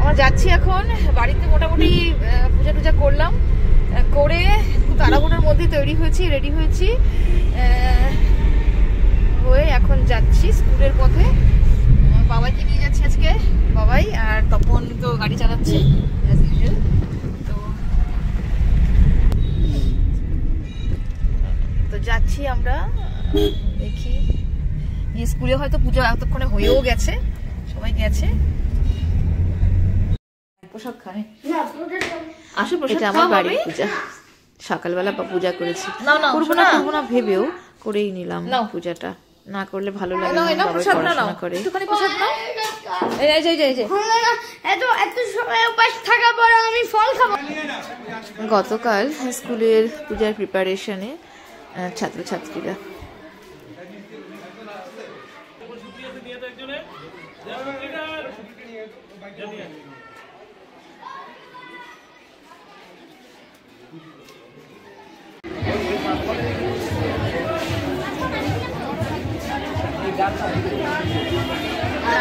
আমরা যাচ্ছি এখন বাড়িতে। মোটামুটি পূজা টুজা করলাম, করে তাড়াহুড়োর মধ্যে তৈরি হয়েছি, রেডি হয়েছি, হয়ে এখন যাচ্ছি স্কুলের পথে। বাবাইকে নিয়ে যাচ্ছি আজকে, বাবাই আর তপন তো গাড়ি চালাচ্ছে তো যাচ্ছি আমরা। দেখি স্কুলে হয়তো পূজা এতক্ষণে হয়েও গেছে, সবাই গেছে। প্রসাদ খায় আসো, এটা আমার বাড়ির পূজা। সকালবেলা পূজা করেছি, করবো না করবো না ভেবেও করেই নিলাম পূজাটা। না করলে ভালো লাগে না, পড়াশোনা করে। গতকাল স্কুলের পূজার প্রিপারেশনে ছাত্রছাত্রীরা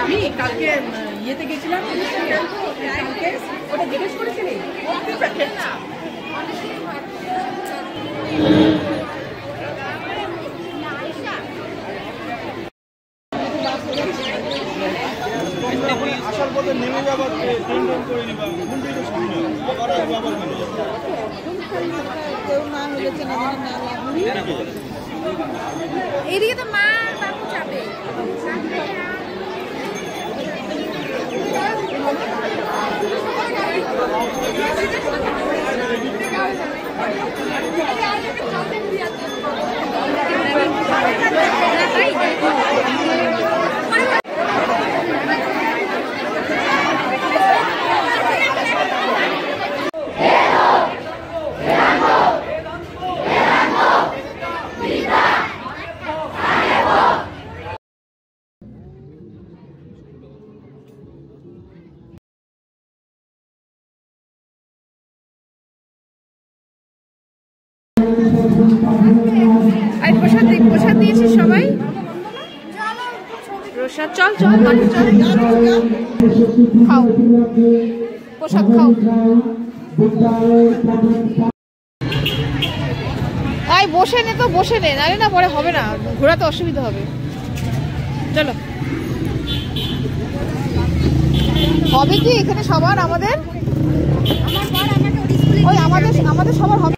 আমি কালকে ইয়েতে গেছিলাম, কালকে ওটা জিজ্ঞেস করেছিলি আসার পথে নেমে যাবার করে নিবা কেউ না হলে চেনা জানা না এইদিকে তো মা বাবু যাবে। প্রসাদ দিয়েছি সবাই, প্রসাদ। চল চল খাও, প্রসাদ খাও। আই বসে নে তো, বসে নে, নালে না পরে হবে না, ঘোরাতে অসুবিধা হবে। চলো, হবে কি এখানে সবার? আমাদের ওই আমাদের সবার হবে।